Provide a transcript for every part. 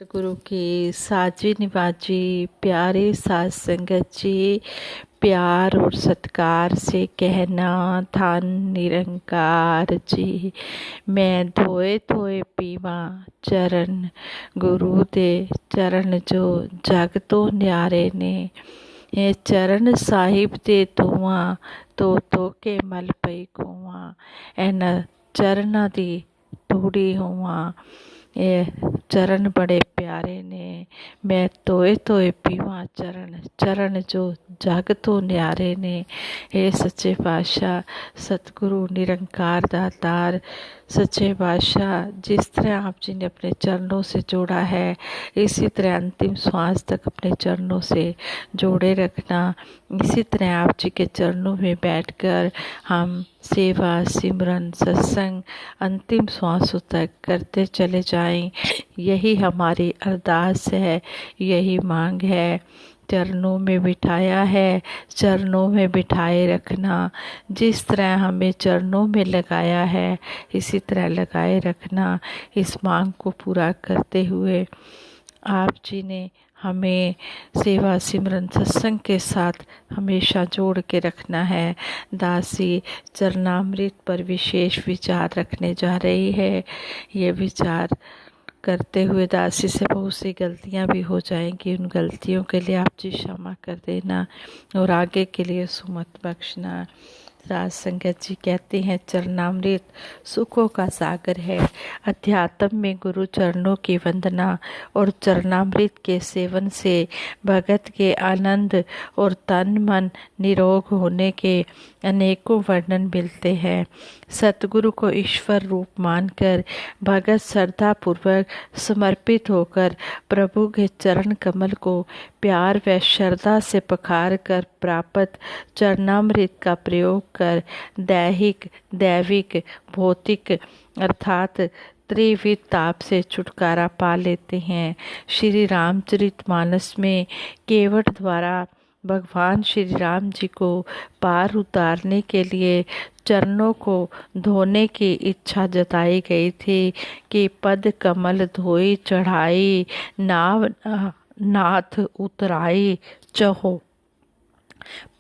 सतगुरु की साजी निवाजी प्यारे साध संगत जी, प्यार और सत्कार से कहना धन निरंकार जी। मैं धोए धोए पीवा चरण गुरु दे चरण जो जग तो न्यारे ने। ये चरण साहिब दे धोवा तो के मल पई खोवा। एना चरना दी धूड़ी होवा। ये चरण बड़े प्यारे ने। मैं तोए तोए पीवा चरण चरण जो जग तो न्यारे ने। हे सच्चे पातशाह सतगुरु निरंकार दातार सच्चे पातशाह, जिस तरह आप जी ने अपने चरणों से जोड़ा है इसी तरह अंतिम श्वास तक अपने चरणों से जोड़े रखना। इसी तरह आप जी के चरणों में बैठकर हम सेवा सिमरन सत्संग अंतिम श्वासों तक करते चले जाएं। यही हमारी अरदास है, यही मांग है। चरणों में बिठाया है, चरणों में बिठाए रखना। जिस तरह हमें चरणों में लगाया है इसी तरह लगाए रखना। इस मांग को पूरा करते हुए आप जी ने हमें सेवा सिमरन सत्संग के साथ हमेशा जोड़ के रखना है। दासी चरणामृत पर विशेष विचार रखने जा रही है। ये विचार करते हुए दासी से बहुत सी गलतियां भी हो जाएंगी। उन गलतियों के लिए आप जी क्षमा कर देना और आगे के लिए सुमत बख्शना। राज संगत जी कहते हैं चरणामृत सुखों का सागर है। अध्यात्म में गुरु चरणों की वंदना और चरणामृत के सेवन से भगत के आनंद और तन मन निरोग होने के अनेकों वर्णन मिलते हैं। सतगुरु को ईश्वर रूप मानकर भगत श्रद्धा पूर्वक समर्पित होकर प्रभु के चरण कमल को प्यार व श्रद्धा से पखार कर प्राप्त चरणामृत का प्रयोग कर दैहिक दैविक भौतिक अर्थात त्रिविध ताप से छुटकारा पा लेते हैं। श्री रामचरितमानस में केवट द्वारा भगवान श्री राम जी को पार उतारने के लिए चरणों को धोने की इच्छा जताई गई थी कि पद कमल धोई चढ़ाई नाव नाथ उतराई चहो।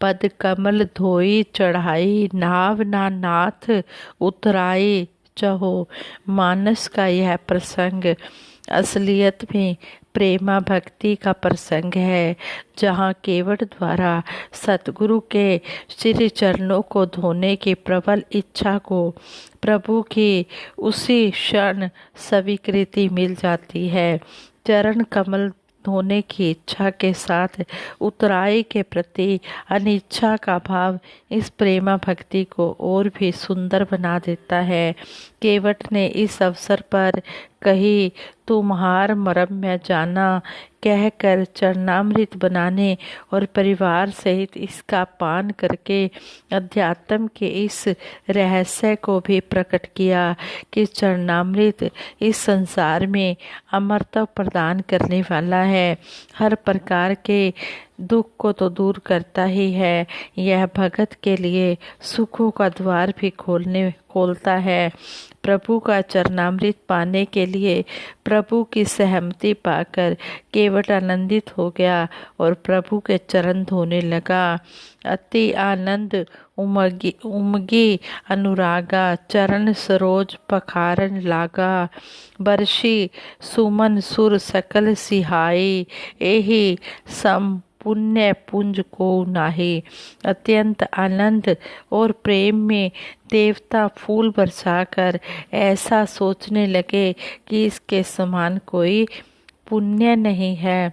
पद कमल धोई चढ़ाई नाव ना नाथ उतराई चहो। मानस का यह प्रसंग असलियत में प्रेमा भक्ति का प्रसंग है, जहाँ केवट द्वारा सतगुरु के श्री चरणों को धोने की प्रबल इच्छा को प्रभु की उसी क्षण स्वीकृति मिल जाती है। चरण कमल धोने की इच्छा के साथ उतराई के प्रति अनिच्छा का भाव इस प्रेमा भक्ति को और भी सुंदर बना देता है। केवट ने इस अवसर पर कही तुम्हार मरम मैं जाना कहकर चरणामृत बनाने और परिवार सहित इसका पान करके अध्यात्म के इस रहस्य को भी प्रकट किया कि चरणामृत इस संसार में अमरता प्रदान करने वाला है। हर प्रकार के दुख को तो दूर करता ही है, यह भगत के लिए सुखों का द्वार भी खोलता है। प्रभु का चरणामृत पाने के लिए प्रभु की सहमति पाकर केवट आनंदित हो गया और प्रभु के चरण धोने लगा। अति आनंद उमगी अनुरागा चरण सरोज पखारन लागा। बरसी सुमन सुर सकल सिहाई एही सम पुण्य पुंज को नाही। अत्यंत आनंद और प्रेम में देवता फूल बरसाकर ऐसा सोचने लगे कि इसके समान कोई पुण्य नहीं है।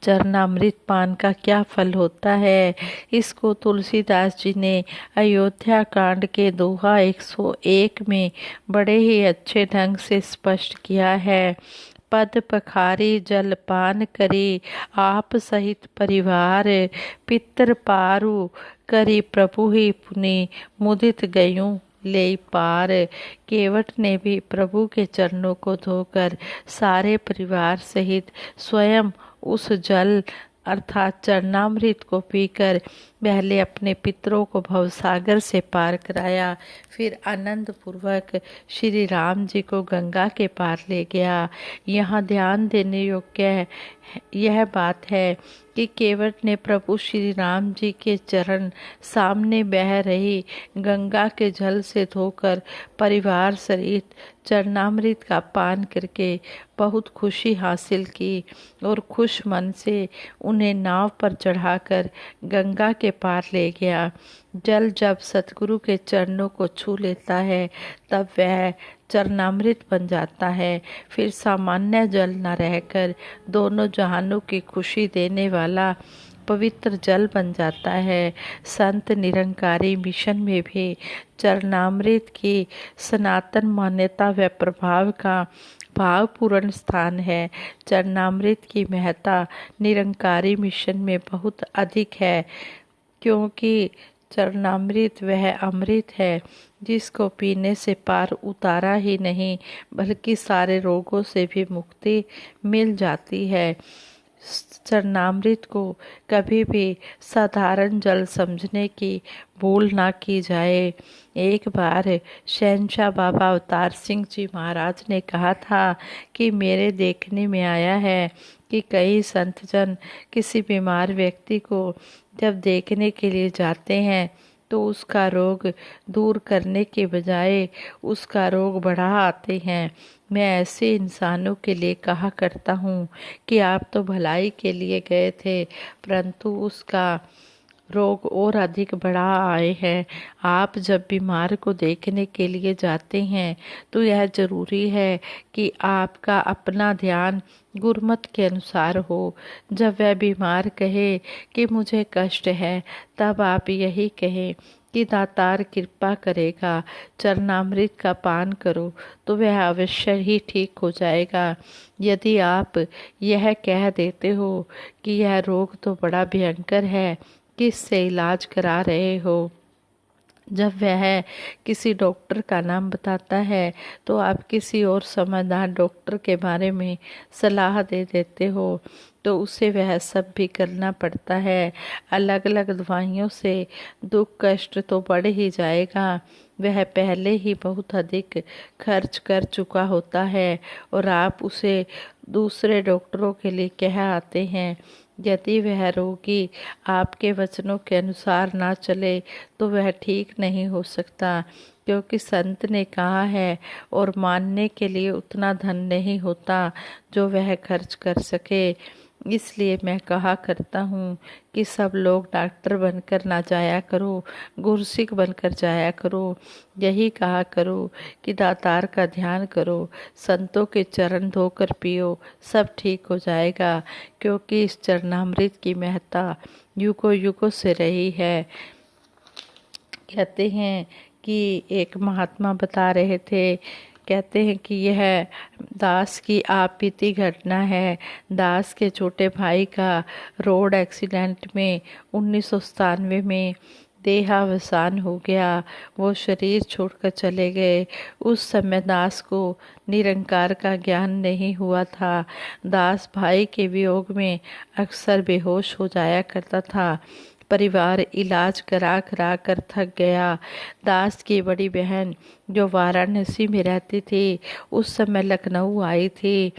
चरणामृत पान का क्या फल होता है, इसको तुलसीदास जी ने अयोध्या कांड के दोहा 101 में बड़े ही अच्छे ढंग से स्पष्ट किया है। पद पखारी जलपान करी आप सहित परिवार पितर पारु करी प्रभु ही पुनि मुदित गयूं ले पार। केवट ने भी प्रभु के चरणों को धोकर सारे परिवार सहित स्वयं उस जल अर्थात चरणामृत को पीकर पहले अपने पितरों को भवसागर से पार कराया, फिर आनंद पूर्वक श्री राम जी को गंगा के पार ले गया। यहाँ ध्यान देने योग्य यह बात है कि केवट ने प्रभु श्री राम जी के चरण सामने बह रही गंगा के जल से धोकर परिवार सहित चरणामृत का पान करके बहुत खुशी हासिल की और खुश मन से उन्हें नाव पर चढ़ाकर गंगा के पार ले गया। जल जब सतगुरु के चरणों को छू लेता है तब वह चरणामृत बन जाता है, फिर सामान्य जल न रहकर दोनों जहानों की खुशी देने वाला पवित्र जल बन जाता है। संत निरंकारी मिशन में भी चरणामृत की सनातन मान्यता व प्रभाव का भावपूर्ण स्थान है। चरणामृत की महत्ता निरंकारी मिशन में बहुत अधिक है, क्योंकि चरणामृत वह अमृत है जिसको पीने से पार उतारा ही नहीं बल्कि सारे रोगों से भी मुक्ति मिल जाती है। चरणामृत को कभी भी साधारण जल समझने की भूल ना की जाए। एक बार शहंशाह बाबा अवतार सिंह जी महाराज ने कहा था कि मेरे देखने में आया है कि कई संतजन किसी बीमार व्यक्ति को जब देखने के लिए जाते हैं तो उसका रोग दूर करने के बजाय उसका रोग बढ़ा आते हैं। मैं ऐसे इंसानों के लिए कहा करता हूँ कि आप तो भलाई के लिए गए थे, परंतु उसका रोग और अधिक बढ़ा आए हैं। आप जब बीमार को देखने के लिए जाते हैं तो यह जरूरी है कि आपका अपना ध्यान गुरमत के अनुसार हो। जब वह बीमार कहे कि मुझे कष्ट है, तब आप यही कहें कि दातार कृपा करेगा, चरणामृत का पान करो तो वह अवश्य ही ठीक हो जाएगा। यदि आप यह कह देते हो कि यह रोग तो बड़ा भयंकर है, किससे इलाज करा रहे हो, जब वह किसी डॉक्टर का नाम बताता है तो आप किसी और समझदार डॉक्टर के बारे में सलाह दे देते हो, तो उसे वह सब भी करना पड़ता है। अलग अलग दवाइयों से दुख कष्ट तो बढ़ ही जाएगा, वह पहले ही बहुत अधिक खर्च कर चुका होता है और आप उसे दूसरे डॉक्टरों के लिए कह आते हैं। यदि वह रोगी आपके वचनों के अनुसार ना चले तो वह ठीक नहीं हो सकता, क्योंकि संत ने कहा है और मानने के लिए उतना धन नहीं होता जो वह खर्च कर सके। इसलिए मैं कहा करता हूँ कि सब लोग डॉक्टर बनकर ना जाया करो, गुरसिक बनकर जाया करो। यही कहा करो कि दातार का ध्यान करो, संतों के चरण धोकर पियो, सब ठीक हो जाएगा, क्योंकि इस चरणामृत की महत्ता युगों युगों से रही है। कहते हैं कि एक महात्मा बता रहे थे, कहते हैं कि यह दास की आप बीती घटना है। दास के छोटे भाई का रोड एक्सीडेंट में 1997 में देहावसान हो गया। वो शरीर छोड़कर चले गए। उस समय दास को निरंकार का ज्ञान नहीं हुआ था। दास भाई के वियोग में अक्सर बेहोश हो जाया करता था। परिवार इलाज करा करा कर थक गया। दास की बड़ी बहन जो वाराणसी में रहती थी उस समय लखनऊ आई थी।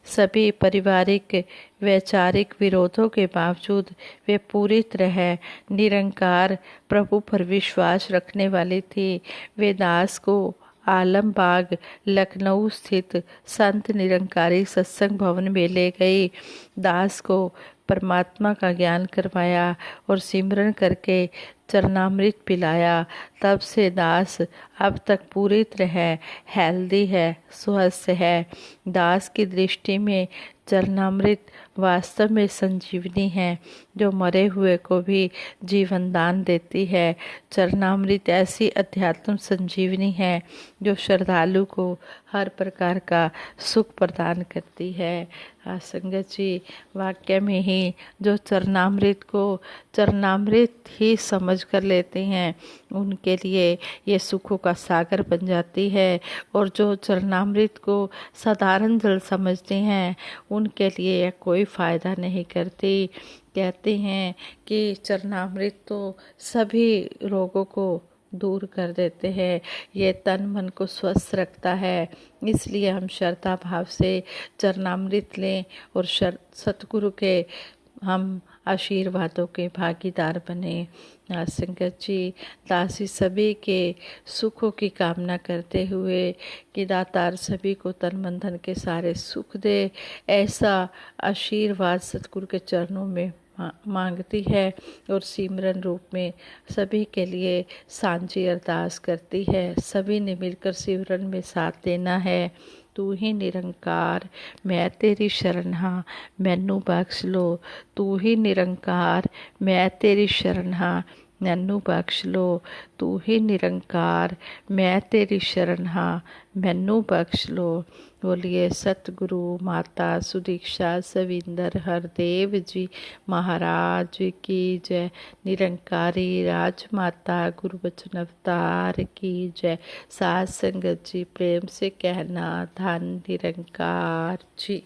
सभी पारिवारिक वैचारिक विरोधों के बावजूद वे पूरी तरह निरंकार प्रभु पर विश्वास रखने वाली थी। वे दास को आलमबाग लखनऊ स्थित संत निरंकारी सत्संग भवन में ले गई। दास को परमात्मा का ज्ञान करवाया और सिमरन करके चरणामृत पिलाया। तब से दास अब तक पूरी तरह हेल्दी है, स्वस्थ है। दास की दृष्टि में चरणामृत वास्तव में संजीवनी है, जो मरे हुए को भी जीवन दान देती है। चरणामृत ऐसी अध्यात्म संजीवनी है जो श्रद्धालु को हर प्रकार का सुख प्रदान करती है। संगत जी, वाक्य में ही जो चरणामृत ही समझ कर लेते हैं उनके लिए ये सुखों का सागर बन जाती है, और जो चरणामृत को साधारण जल समझते हैं उनके लिए यह कोई फ़ायदा नहीं करती। कहते हैं कि चरणामृत तो सभी रोगों को दूर कर देते हैं, ये तन मन को स्वस्थ रखता है। इसलिए हम श्रद्धा भाव से चरणामृत लें और सतगुरु के हम आशीर्वादों के भागीदार बने। संगत जी, दासी सभी के सुखों की कामना करते हुए कि दातार सभी को तन मन धन के सारे सुख दे, ऐसा आशीर्वाद सतगुरु के चरणों में मांगती है और सिमरन रूप में सभी के लिए सांझी अरदास करती है। सभी ने मिलकर सिमरन में साथ देना है। तू ही निरंकार मैं तेरी शरण हाँ, मैनू बख्श लो। तू ही निरंकार मैं तेरी शरण हाँ, मैनू बख्श लो। तू ही निरंकार मैं तेरी शरण हाँ, मैनू बख्श लो। बोलिए सतगुरु माता सुदीक्षा सविंदर हरदेव जी महाराज की जय। निरंकारी राजमाता गुरु बचन अवतार की जय। साध संगत जी प्रेम से कहना धन निरंकार जी।